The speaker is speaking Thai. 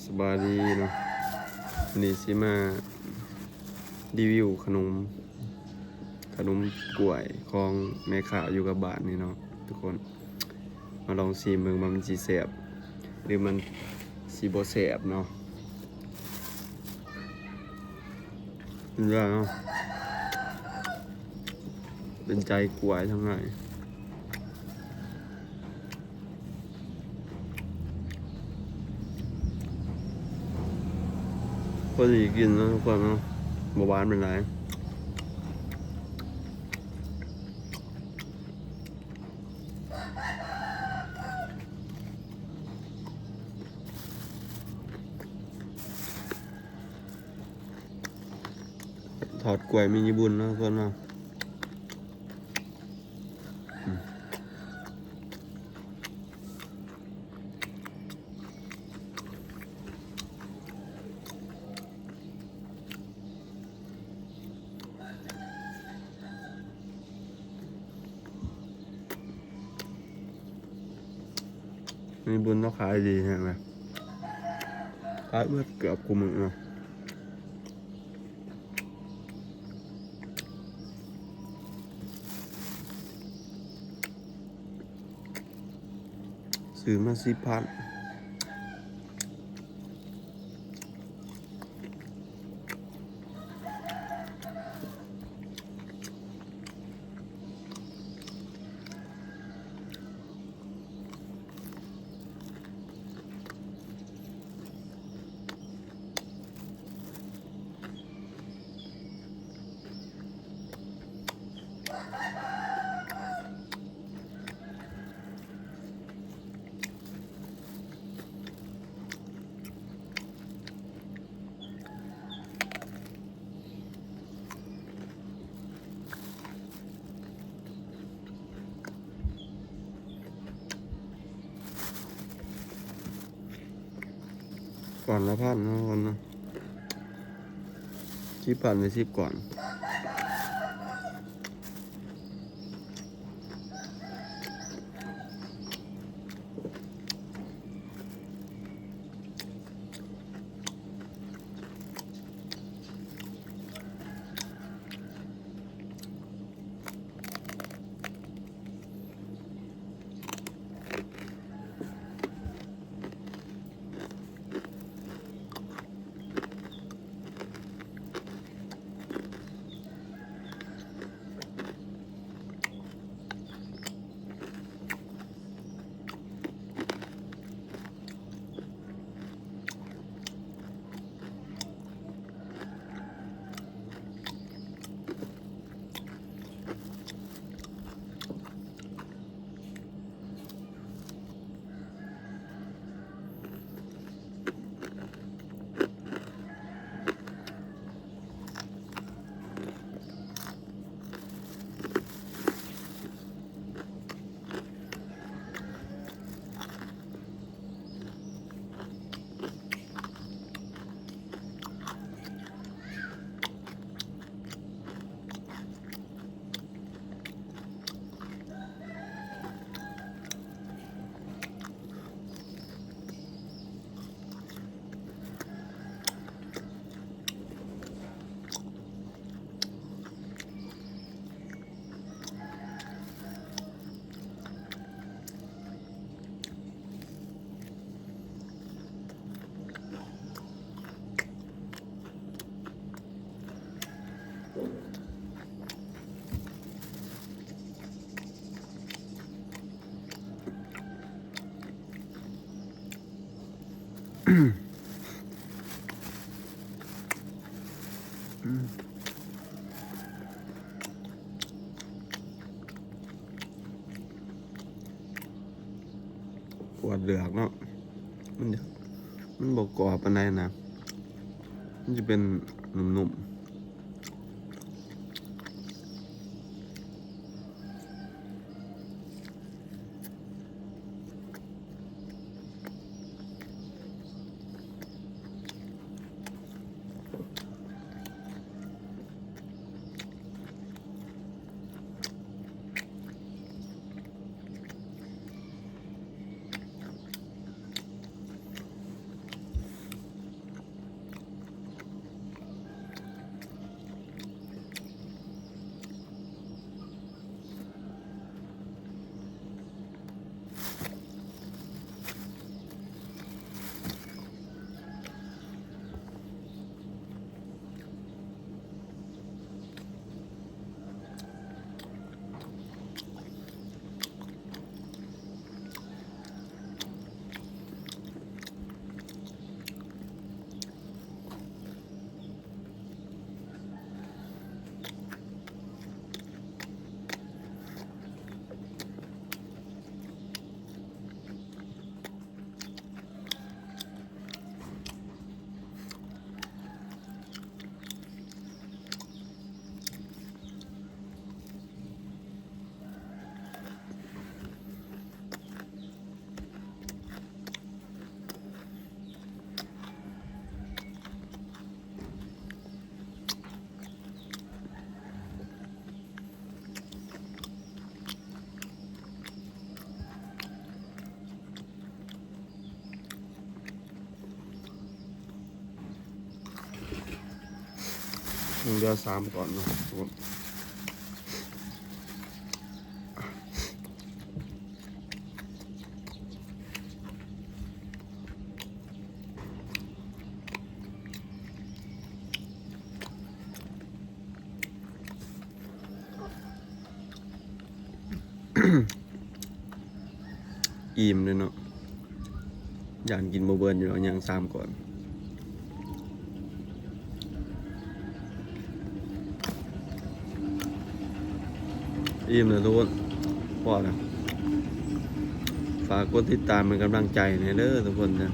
สบายดีเนาะวันนี้สิมารีวิวขนมกล้วยของแม่ค้าอยู่กับบ้านนี่เนาะทุกคนมาลองชิมเบิ่งว่ามันสิแซ่บหรือมันสิบ่แซ่บเนาะเป็นว่าเนาะเป็นใจกล้วยทั้งหลายพอดีกินนะทุกคนเนาะบ่หวานเป็นไรถอดกล้วยมีบุญนะทุกคนเนาะมีบุญต้องขายดีใช่ไหมขายเมื่อเกือบกูมึงเนาะซื้อมา10,000ก่อนละ1,000นะคนนะ10,000ไป10ก่อนปวดเหลือกเนาะมันบอกกรอบปานใดนะมันจะเป็นหนุ่มๆ เดือ3ก่อนเนาะทุกคนอิ่มเลยเนาะอยากกินบ่เบิดอยู่แล้วยัง3ก่อนอิ่มเลยทุกคนพอแล้วฝากกดติดตามเป็นกำลังใจให้เด้อทุกคนนะ